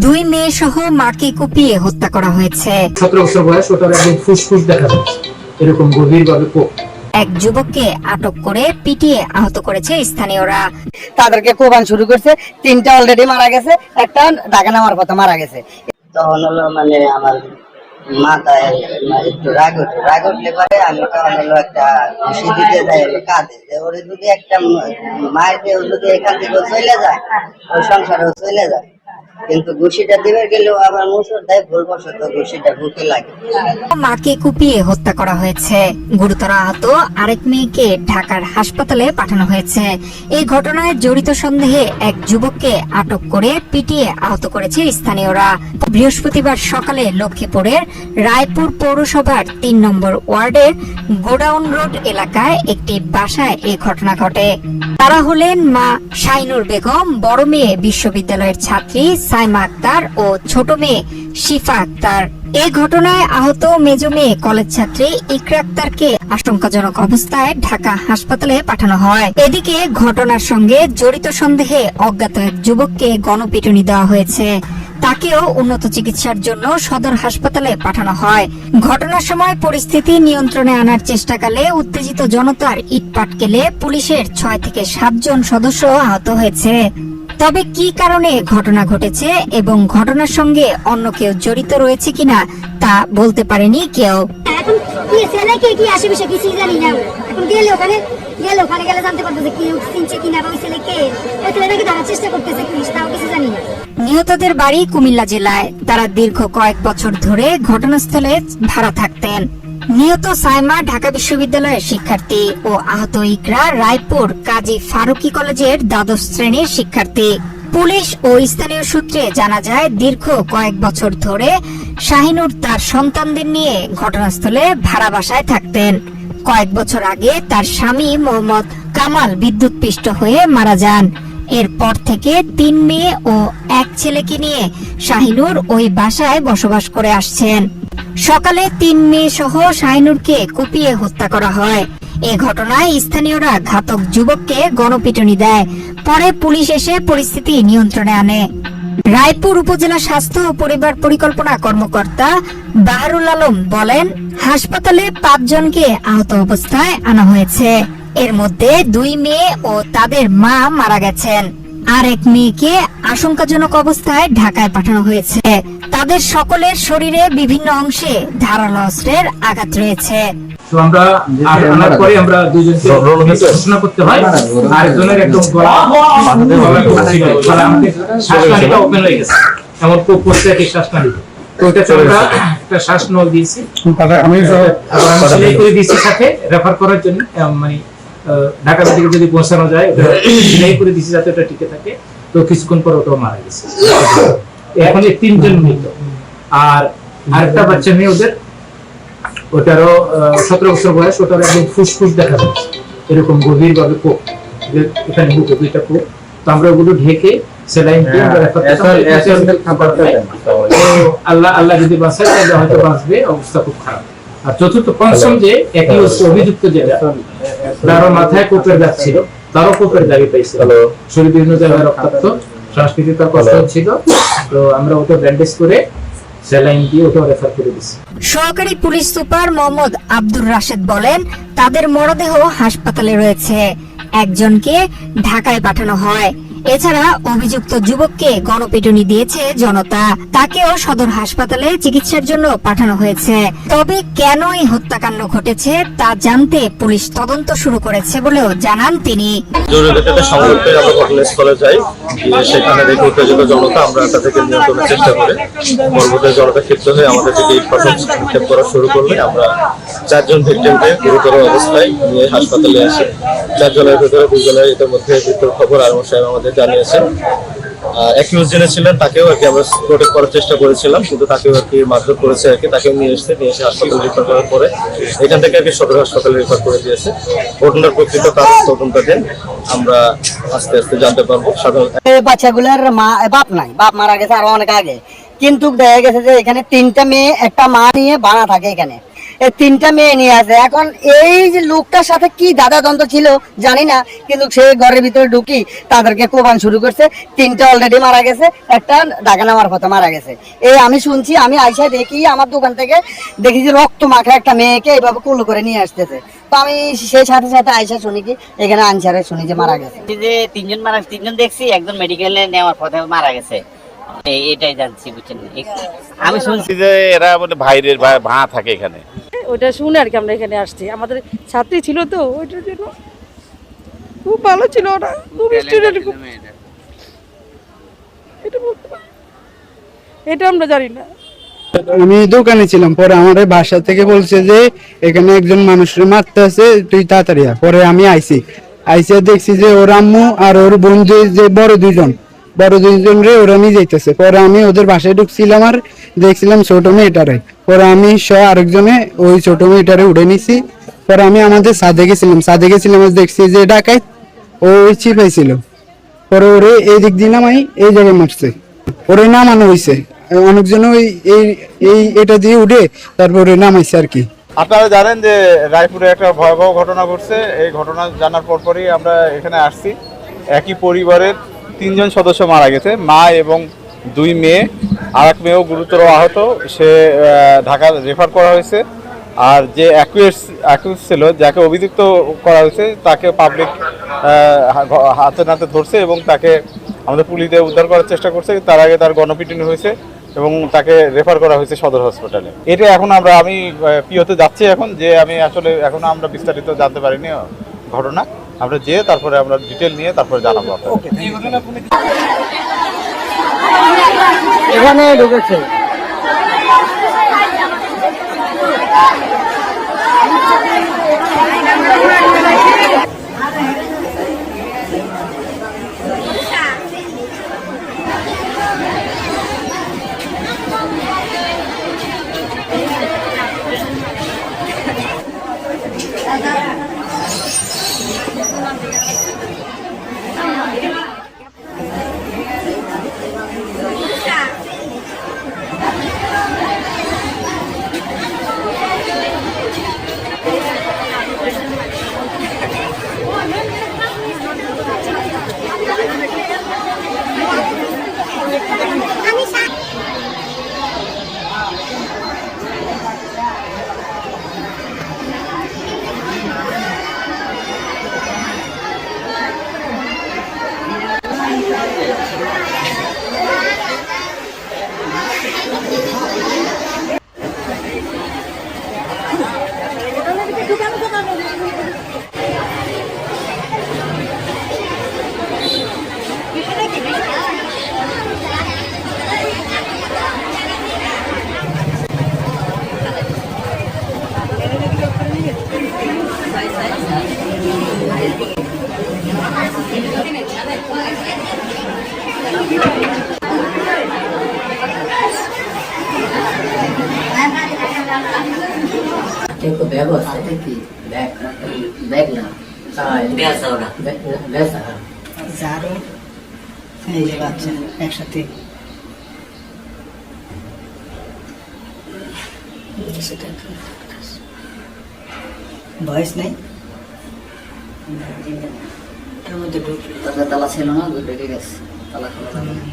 দুই মেয়ে সহ মাকে কুপিয়ে হত্যা করা হয়েছে। 17 বছর বয়স, ওটার একদম ফুসফুস দেখা যাচ্ছে, এরকম গভীরভাবে কোপ। এক যুবককে আটক করে পিটিয়ে আহত করেছে স্থানীয়রা। তাদেরকে কোবান শুরু করছে, 3টা অলরেডি মারা গেছে, একটা ঢাকা নামার পথে মারা গেছে। তখন হলো মানে আমার মাথায় একটু রাগ উঠলে পরে আমি তখন হলো একটা ঘুষি দিতে যাই হলো কাঁধে, যে ওরে যদি একটা মায়ের দিয়ে যদি এখান থেকে চলে যায়, ওই সংসারেও চলে যায়, কিন্তু ঘুষিটা দিবে গেলেও আবার মুসুর দেয়, ভুলবশত ঘুষিটা বুকে লাগে। মাকে কুপিয়ে হত্যা করা হয়েছে। গুরুতর আহত আরেক মেয়েকে ঢাকার হাসপাতালে পাঠানো হয়েছে। এই ঘটনায় জড়িত সন্দেহে এক যুবককে আটক করে পিটিয়ে আহত করেছে স্থানীয়রা। বৃহস্পতিবার সকালে লক্ষ্মীপুরের রায়পুর পৌরসভার 3 নম্বর ওয়ার্ডের গোডাউন রোড এলাকায় একটি বাসায় এই ঘটনা ঘটে। তারা হলেন মা শাইনুর বেগম, বড় মেয়ে বিশ্ববিদ্যালয়ের ছাত্রী সাইমা আক্তার ও ছোট মেয়ে শিফা আক্তার। এই ঘটনায় আহত মেজ মেয়ে কলেজ ছাত্রী ইকরা আক্তারকে আশঙ্কাজনক অবস্থায় ঢাকা হাসপাতালে পাঠানো হয়। এদিকে ঘটনার সঙ্গে জড়িত সন্দেহে অজ্ঞাত এক যুবককে গণপিটুনি দেওয়া হয়েছে। তাকেও উন্নত চিকিৎসার জন্য সদর হাসপাতালে পাঠানো হয়। ঘটনার সময় পরিস্থিতি নিয়ন্ত্রণে আনার চেষ্টাকালে উত্তেজিত জনতার ইট পাটকেলে পুলিশের 6 থেকে 7 জন সদস্য আহত হয়েছে। তবে কি কারণে ঘটনা ঘটেছে এবং ঘটনার সঙ্গে অন্য কেউ জড়িত রয়েছে কিনা তা বলতে পারেনি কেউ। এখন কি ছেলেকে কি আশেপাশে কিছু জানি না। এখন ওখানে গেলে জানতে পারবো যে কি চিনছে কিনা বা ওই ছেলেকে, ওই ছেলেটাকে ধরার চেষ্টা করতেছে পুলিশ, তাও কিছু জানি না। নিহতদের বাড়ি কুমিল্লা জেলায়। তারা দীর্ঘ কয়েক বছর ধরে ঘটনাস্থলে ভাড়া থাকতেন। নিহত সাইমা ঢাকা বিশ্ববিদ্যালয়ের শিক্ষার্থী ও আহত ইকরা রায়পুর কাজী ফারুকি কলেজের দ্বাদশ শ্রেণীর শিক্ষার্থী। পুলিশ ও স্থানীয় সূত্রে জানা যায়, দীর্ঘ কয়েক বছর ধরে শাহিনুর তার সন্তানদের নিয়ে ঘটনাস্থলে ভাড়া বাসায় থাকতেন। কয়েক বছর আগে তার স্বামী মোহাম্মদ কামাল বিদ্যুৎপৃষ্ট হয়ে মারা যান। এরপর থেকে 3 মেয়ে ও 1 ছেলেকে নিয়ে শাহিনুর ওই বাসায় বসবাস করে আসছেন। সকালে 3 মেয়ে সহ শাহিনুরকে কুপিয়ে হত্যা করা হয়। এ ঘটনায় স্থানীয়রা ঘাতক যুবককে গণপিটুনি দেয়। পরে পুলিশ এসে পরিস্থিতি নিয়ন্ত্রণে আনে। রায়পুর উপজেলা স্বাস্থ্য ও পরিবার পরিকল্পনা কর্মকর্তা বাহারুল আলম বলেন, হাসপাতালে 5 জনকে আহত অবস্থায় আনা হয়েছে। এর মধ্যে 2 মেয়ে ও তাদের মা মারা গেছেন। আর এক মেয়েকে আশঙ্কাজনক অবস্থায় ঢাকায় পাঠানো হয়েছে। তাদের সকলের শরীরে বিভিন্ন অংশে ধারালো অস্ত্রের আঘাত রয়েছে। তো আমরা আনার পরে আমরা দুইজনকে ঘোষণা করতে হয়, আরেকজনের একদম গলা আমাদের শ্বাসনালীটা ওপেন হয়ে গেছে, এমন খুব প্রত্যেক শ্বাসনালী। তো ওটা আমরা একটা শ্বাস নল দিয়েছি, আমি সেলাই করে দিয়েছি সাথে রেফার করার জন্য, মানে ঢাকা থেকে যদি পৌঁছানো যায় সেলাই করে দিয়েছি যাতে ওটা টিকে থাকে। তো কিছুক্ষণ পর ওটাও মারা গেছে। এখন এই 3 জন মৃত। আর আরেকটা বাচ্চা মেয়ে, ওদের ওটারও 17 বছর বয়স, ওটার একদম ফুসফুস দেখা যাচ্ছে, এরকম গভীরভাবে কোপ, এখানে বুকে 2টা কোপ। তো আমরা ওগুলো ঢেকে সেলাইন দিয়ে আল্লাহ যদি বাঁচায় তাহলে হয়তো বাঁচবে, অবস্থা খুব খারাপ। আর চতুর্থ পঞ্চম যে একই অভিযুক্ত, যেটা তারও মাথায় কোপের দাগ ছিল, তারও কোপের দাগে পাইছিল, শরীর বিভিন্ন জায়গায় রক্তাক্ত, শ্বাসক্রিয়া তার কষ্ট হচ্ছিল। তো আমরা ওটা ব্যান্ডেজ করে সেলাইন দিয়ে ওটা রেফার করে দিছি। সহকারী পুলিশ সুপার মোহাম্মদ আব্দুর রাশেদ বলেন, তাদের মরদেহ হাসপাতালে রয়েছে। একজনকে ঢাকায় পাঠানো হয়। এছাড়া অভিযুক্ত যুবককে গণপিটুনি দিয়েছে জনতা। তাকেও সদর হাসপাতালে চিকিৎসার জন্য পাঠানো হয়েছে। তবে কেন এই হত্যাকাণ্ড ঘটেছে তা জানতে পুলিশ তদন্ত শুরু করেছে বলেও জানান তিনি। আমরা ঘটনাস্থলে যাই, সেখানে দেখে উত্তেজিত জনতা, আমরা তাদেরকে নিয়ন্ত্রণের চেষ্টা করি। পরবর্তী জনতা ক্ষিপ্ত হয়ে আমাদের থেকে ইট পাথর নিক্ষেপ করা শুরু করলে আমরা 4 জন ভিক্টিমকে গুরুতর অবস্থায় নিয়ে হাসপাতালে আসি। 4 জনের ভেতরে 2 জনের ইতিমধ্যে মৃত্যুর খবর আলম সাহেব আমাদের জানিয়েছেন। অ্যাকিউজ যিনি ছিলেন তাকেও আর কি আমরা প্রোটেক্ট করার চেষ্টা করেছিলাম, কিন্তু তাকেও আর কি মারধর করেছে আর কি। তাকেও নিয়ে এসে হাসপাতালে রেফার করার পরে এখান থেকে আর কি সদর হাসপাতালে রেফার করে দিয়েছে। ঘটনার প্রকৃত কারণ তদন্তাধীন, আমরা আস্তে আস্তে জানতে পারবো। সাধারণ বাচ্চাগুলোর বাপ নাই, বাপ মারা গেছে আরো অনেক আগে, কিন্তু দেখা গেছে যে এখানে 3টা মেয়ে একটা মা নিয়ে ভাড়া থাকে এখানে। এই 3টা মেয়ে নিয়ে আসে। এখন এই যে লোকটার সাথে কি দাদা দ্বন্দ্ব ছিল জানি না, কিন্তু সে ঘরের ভিতরে ঢুকি তাদেরকে কোবান শুরু করছে। 3টা অলরেডি মারা গেছে, একটা ঢাকা নেওয়ার পথে মারা গেছে। এই আমি শুনছি, আমি আইসা দেখি আমার দোকান থেকে দেখি যে রক্ত মাখা একটা মেয়েকে এইভাবে কুলো করে নিয়ে আসতেছে। তো আমি সেই সাথে সাথে আইসা শুনি কি এখানে আনসারে শুনি যে মারা গেছে। এই যে তিনজন দেখছি, একজন মেডিকেলে নেওয়ার পথে মারা গেছে, এটাই জানছি, বুঝছেন। আমি শুনছি যে এরা মানে ভাইরের ভাড়া থাকে এখানে, ওইটা শুনে আর কি আমরা এখানে আসছি। আমাদের ছাত্রী ছিল তো, ওইটার জন্য খুব ভালো ছিল ওরা, খুব স্টুডেন্ট। এটা আমরা জানি না। আমি দোকানে ছিলাম, পরে আমার বাসা থেকে বলছে যে এখানে একজন মানুষের মারতে আছে, তুই তাড়াতাড়ি আয়। পরে আমি আইসে দেখছি যে ওর আম্মু আর ওর বন্ধু যে বড় দুইজন রে ওরা নিয়ে যাইতেছে। পরে আমি ওদের বাসায় ঢুকছিলাম আর দেখছিলাম ছোট মেয়েটারে। পরে আমি আরেকজনে ওই ছোট মেয়েটারে উঠে নিছি। পরে আমি আমাদের সাদে গেছিলাম দেখছি যে ডাকাইত ওই চিপাইছিল। পরে ওরে এই দিক দিয়ে নামাই এই জায়গায় মারছে, ওরে নামানো হয়েছে। অনেকজন ওই এটা দিয়ে উঠে তারপরে নামাইছে আর কি। আপনারা জানেন যে রায়পুরে একটা ভয়াবহ ঘটনা ঘটছে। এই ঘটনা জানার পরপরই আমরা এখানে আসছি। একই পরিবারের 3জন সদস্য মারা গেছে, মা এবং 2 মেয়ে, আর এক মেয়েও গুরুতর আহত। সে ঢাকা রেফার করা হয়েছে। আর যে অ্যাকিউজ ছিল, যাকে অভিযুক্ত করা হয়েছে, তাকে পাবলিক হাতে নাতে ধরছে এবং তাকে আমাদের পুলিশে উদ্ধার করার চেষ্টা করছে। তার আগে তার গণপিটুনি হয়েছে এবং তাকে রেফার করা হয়েছে সদর হসপিটালে। এটা এখন আমি পিওতে যাচ্ছি এখন, যে আমি আসলে এখন আমরা বিস্তারিত জানতে পারিনি ঘটনা। আমরা যেয়ে তারপরে আমরা ডিটেল নিয়ে তারপরে জানাবো আপনাকে। এখানে ঢুকেছে একটু ব্যবস্থা কি ব্যাগ না যারও এই যে বাচ্চা একসাথে বয়স নেই, এর মধ্যে তালা ছিল না, ঢুকে গেছে, তালা খোলা যাবে না।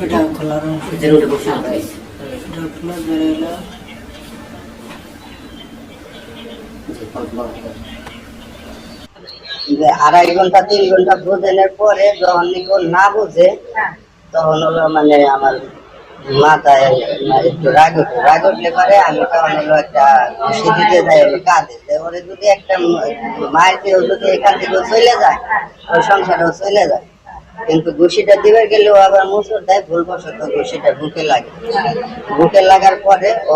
এটা খোলা রুম, রোডে বসে আমরা আইছি। খোলা বেরোলো। যে 2.5 ঘন্টা 3 ঘন্টা বোঝানোর পরে যখন নিকো না বুঝে, তখন হলো মানে আমার মাথায় একটু রাগ উঠলে পরে আমি তখন হলো একটা ঘুষি দিতে যাই হলো কাঁদে। ওরে যদি একটা মায়ের কেউ যদি এখান থেকে চলে যায়, ওর সংসারেও চলে যায়। কিন্তু ঘুষিটা দিবে গেলেও আবার মুসুর দেয়, ভুলবশত ঘুষিটা বুকে লাগার পরে ও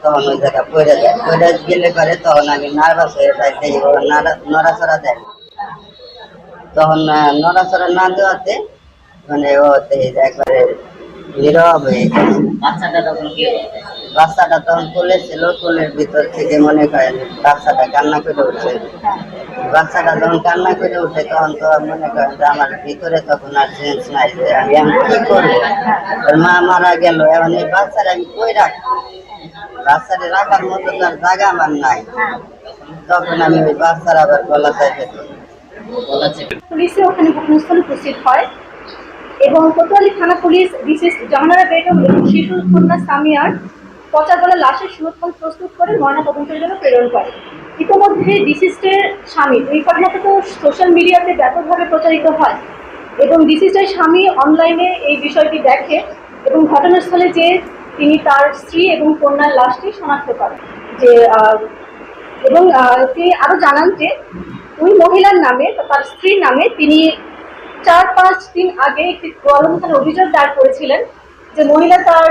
তখন ওই জায়গা পড়ে গেলে পরে তখন আমি নার্ভাস হয়ে যাই, নড়াচড়া দেয়। তখন নড়াচড়া না দেওয়াতে মানে ও একবারে নীরব হয়ে গেছে। বাচ্চাটা তখন কি বাচ্চাটা তখন কোলে ছিল, কোলের ভিতর থেকে মনে করেন বাচ্চাটা কান্না করে উঠছে। বাচ্চাটা যখন কান্না করে উঠে তখন তো মনে করেন যে আমার ভিতরে তখন আর সেন্স নাই যে আমি এখন কি করবো। ওর মা মারা গেল, এখন এই বাচ্চারা আমি কই রাখবো, বাচ্চাটা রাখার মতো তার জায়গা আমার নাই। তখন আমি ওই বাচ্চার আবার গলা চাইতে পুলিশে ওখানে ঘটনাস্থলে উপস্থিত হয় এবং কোতোয়ালি থানা পুলিশ বিশেষ জাহানারা বেগম এবং শিশু কন্যা সামিয়ার পচা গলা লাশের সুরক্ষণ প্রস্তুত করে ময়নাতদন্তের জন্য প্রেরণ করে। ইতিমধ্যে ডিসিস্টের স্বামী, এই ঘটনাটা তো সোশ্যাল মিডিয়াতে ব্যাপকভাবে প্রচারিত হয় এবং ডিসিস্টের স্বামী অনলাইনে এই বিষয়টি দেখে এবং ঘটনাস্থলে যে তিনি তার স্ত্রী এবং কন্যার লাশটি শনাক্ত করেন যে এবং তিনি আরও জানান যে ওই মহিলার নামে, তার স্ত্রীর নামে তিনি 4-5 দিন আগে একটি গোয়ালন্দ থানায় অভিযোগ দায়ের করেছিলেন যে মহিলা তার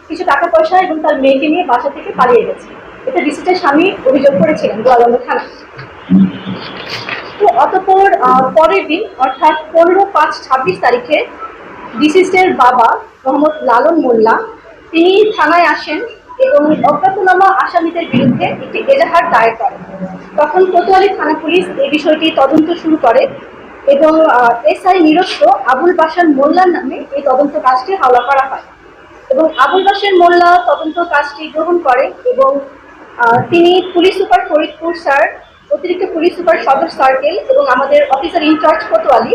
কিছু টাকা পয়সা এবং তার মেয়েকে নিয়ে বাসা থেকে পালিয়ে গেছে। এটা ডিসিস্টের স্বামী অভিযোগ করেছিলেন গোয়ালন্দ থানায়। তো অতঃপর পরের দিন অর্থাৎ 15/5/26 তারিখে ডিসিস্টের বাবা মোহাম্মদ লালন মোল্লা তিনি থানায় আসেন এবং অজ্ঞাতনামা আসামিদের বিরুদ্ধে একটি এজাহার দায়ের করেন। তখন কোতোয়ালি থানা পুলিশ এই বিষয়টি তদন্ত শুরু করে এবং এসআই নিরস্ত আবুল বাশার মোল্লার নামে এই তদন্ত কাজটি হাওলা করা হয় এবং আবুল বাশার মোল্লা তদন্ত কাজটি গ্রহণ করে এবং তিনি পুলিশ সুপার ফরিদপুর স্যার, অতিরিক্ত পুলিশ সুপার সদর সার্কেল এবং আমাদের অফিসার ইনচার্জ কোতোয়ালি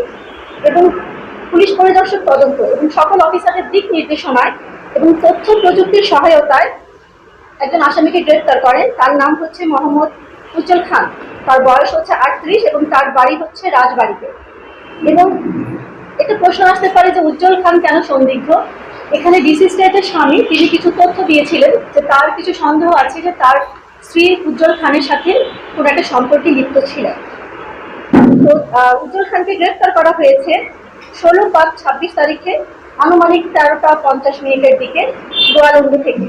এবং পুলিশ পরিদর্শক তদন্ত এবং সকল অফিসারদের দিক নির্দেশনায় এবং তথ্য প্রযুক্তির সহায়তায় একজন আসামিকে গ্রেফতার করেন। তার নাম হচ্ছে মোহাম্মদ উজ্জ্বল খান, তার বয়স হচ্ছে 38 এবং তার বাড়ি হচ্ছে রাজবাড়িতে। এবং একটা প্রশ্ন আসতে পারে যে উজ্জ্বল খান কেন সন্দিগ্ধ। এখানে ডিসিস্টেটের স্বামী তিনি কিছু তথ্য দিয়েছিলেন যে তার কিছু সন্দেহ আছে যে তার স্ত্রী উজ্জ্বল খানের সাথে কোনো একটা সম্পর্কে লিপ্ত ছিলেন। তো উজ্জ্বল খানকে গ্রেফতার করা হয়েছে 16/5/26 তারিখে আনুমানিক 13টা 50 দিকে গোয়ালন্দ থেকে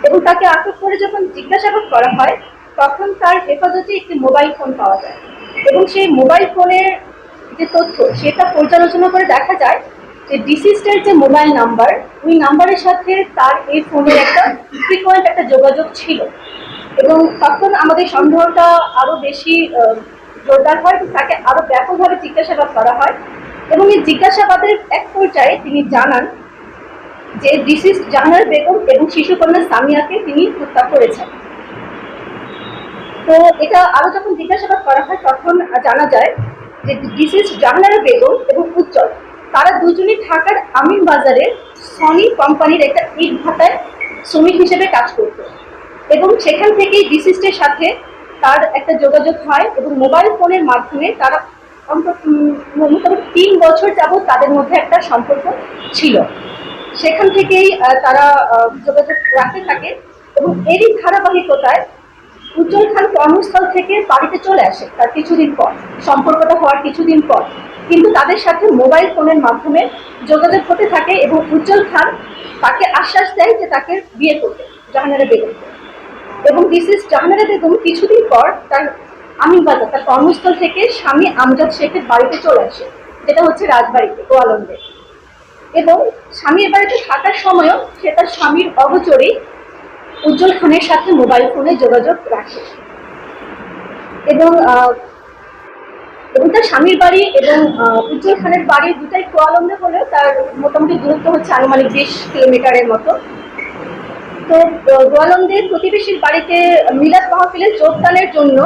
এবং তাকে আটক করে যখন জিজ্ঞাসাবাদ করা হয় তখন তার হেফাজতে একটি মোবাইল ফোন পাওয়া যায় এবং সেই মোবাইল ফোনের যে তথ্য সেটা পর্যালোচনা করে দেখা যায় যে ডিসিস্টের যে মোবাইল নাম্বার, ওই নাম্বারের সাথে তার এই ফোনের একটা ফ্রিকোয়েন্ট একটা যোগাযোগ ছিল এবং তখন আমাদের সন্দেহটা আরও বেশি জোরদার হয়, তাকে আরও ব্যাপকভাবে জিজ্ঞাসাবাদ করা হয় এবং এই জিজ্ঞাসাবাদের এক পর্যায়ে তিনি জানান যে ডিসিস্ট জাহানারা বেগম এবং শিশুকন্যা সামিয়াকে তিনি হত্যা করেছেন। তো এটা আরও যখন জিজ্ঞাসাবাদ করা হয় তখন জানা যায় যে ডিসিস্ট জাহানারা বেগম এবং উজ্জ্বল তারা দুজনেই ঢাকার আমিন বাজারে সনি কোম্পানির একটা ইট ভাটায় শ্রমিক হিসেবে কাজ করত এবং সেখান থেকেই ডিসিস্টের সাথে তার একটা যোগাযোগ হয় এবং মোবাইল ফোনের মাধ্যমে তারা অন্তত মোটামুটি 3 বছর যাবৎ তাদের মধ্যে একটা সম্পর্ক ছিল। সেখান থেকেই তারা যোগাযোগ রাখতে থাকে এবং এরই ধারাবাহিকতায় উজ্জ্বল খান কর্মস্থল থেকে বাড়িতে চলে আসে তার কিছুদিন পর, সম্পর্কটা হওয়ার কিছুদিন পর, কিন্তু তাদের সাথে মোবাইল ফোনের মাধ্যমে যোগাযোগ হতে থাকে এবং উজ্জ্বল খান তাকে আশ্বাস দেয় যে তাকে বিয়ে করবে জাহানারা বেগম এবং ডিসিস্ট জাহানারা বেগম কিছুদিন পর তার আমিনবাজার তার কর্মস্থল থেকে স্বামী আমজাদ শেখের বাড়িতে চলে আসে, যেটা হচ্ছে রাজবাড়িতে গোয়ালন্দে এবং স্বামীর বাড়িতে থাকার সময়ও সে তার স্বামীর অগোচরেই উজ্জ্বল খানের সাথে মোবাইল ফোনে যোগাযোগ রাখে এবং তার স্বামীর বাড়ি এবং উজ্জ্বল খানের বাড়ি দুটাই গোয়ালন্দে হলেও তার মোটামুটি দূরত্ব হচ্ছে আনুমানিক 20 কিলোমিটারের মতো। তো গোয়ালন্দের প্রতিবেশীর বাড়িতে মিলাদ মাহফিলের যোগদানের জন্য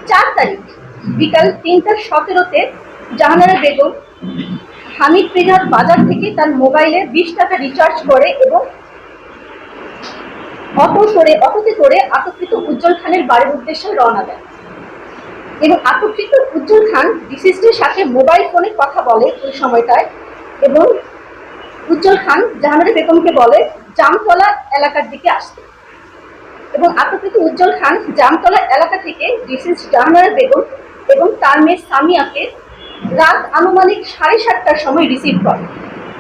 4 তারিখ বিকাল 3টা 17-তে জাহানারা বেগম হামিদ প্রিজার বাজার থেকে তার মোবাইলে 20 টাকা রিচার্জ করে এবং অটোতে করে আটককৃত উজ্জ্বল খানের বাড়ির উদ্দেশ্যে রওনা দেয় এবং আটককৃত উজ্জ্বল খান ডিসিস্টের সাথে মোবাইল ফোনে কথা বলে ওই সময়টায় এবং উজ্জ্বল খান জাহানারা বেগমকে বলে জামতলা এলাকার দিকে আসতে এবং আটককৃত উজ্জ্বল খান জামতলা এলাকা থেকে ডিসিস্ট জাহানারা বেগম এবং তার মেয়ে সামিয়াকে রাত আনুমানিক 7:30টার সময় রিসিভ করে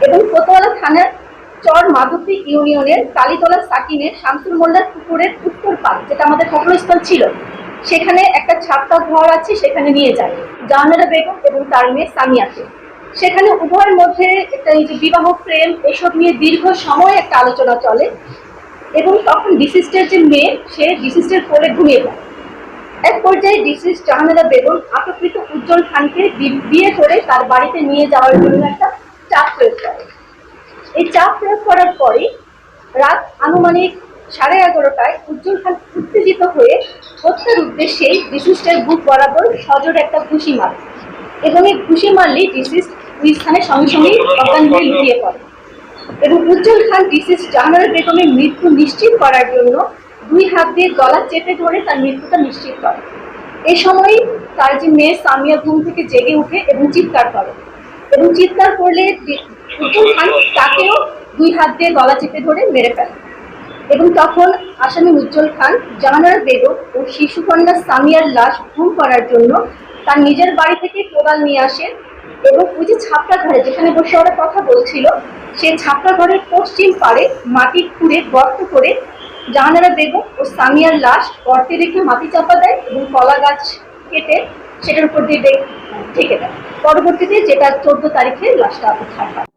এবং কোতোয়ালি থানার চর মাধবী ইউনিয়নের কালীতলা সাকিনের শামসুল মোল্লার পুকুরের উত্তর পাড়, যেটা আমাদের ঘটনাস্থল ছিল, সেখানে একটা ছাপটা ঘর আছে, সেখানে নিয়ে যায় জাহানারা বেগম এবং তার মেয়ে সামিয়াকে। সেখানে উভয়ের মধ্যে একটা এই যে বিবাহ প্রেম এসব নিয়ে দীর্ঘ সময় একটা আলোচনা চলে এবং তখন ডিসিস্টের যে মেয়ে, সে ডিসিস্টের কোলে ঘুমিয়ে পড়ে। এক পর্যায়ে ডিসিস্ট জাহানারা বেগম আটককৃত উজ্জ্বল খানকে বিয়ে করে তার বাড়িতে নিয়ে যাওয়ার জন্য একটা চাপ প্রয়োগ করে। এই চাপ প্রয়োগ করার পরে রাত আনুমানিক 11:30টায় উজ্জ্বল খান উত্তেজিত হয়ে হত্যার উদ্দেশ্যে ডিসিস্টের বুক বরাবর সজোরে একটা ঘুষি মারে এবং এই ঘুষি মারলেই ডিসিস্ট ওই স্থানে সঙ্গে সঙ্গেই অজ্ঞান হয়ে লুটিয়ে পড়ে। এবং উজ্জ্বল খান ডিসিস্ট জাহানারা বেগমের মৃত্যু নিশ্চিত করার জন্য 2 হাত দিয়ে গলা চেপে ধরে তার মৃত্যুটা নিশ্চিত করে। এই সময় তার যে মেয়ে সামিয়া ঘুম থেকে জেগে উঠে এবং চিৎকার করে, এবং চিৎকার করলে উজ্জ্বল খান তাকেও 2 হাত দিয়ে গলা চেপে ধরে মেরে ফেলে। এবং তখন আসামি উজ্জ্বল খান জাহানারা বেগম ও শিশুকন্যা সামিয়ার লাশ গুম করার জন্য তার নিজের বাড়ি থেকে কোদাল নিয়ে আসে এবং ওই যে ছাপড়া ঘরে যেখানে বসে ওরা কথা বলছিল, সেই ছাপড়া ঘরের পশ্চিম পাড়ে মাটি খুঁড়ে গর্ত করে জাহানারা বেগম ও সামিয়ার লাশ গর্তে রেখে মাটি চাপা দেয় এবং কলা গাছ কেটে সেটার উপর দিয়ে ঢেকে দেয়। পরবর্তীতে যেটা 14 তারিখে লাশটা উদ্ধার হয়।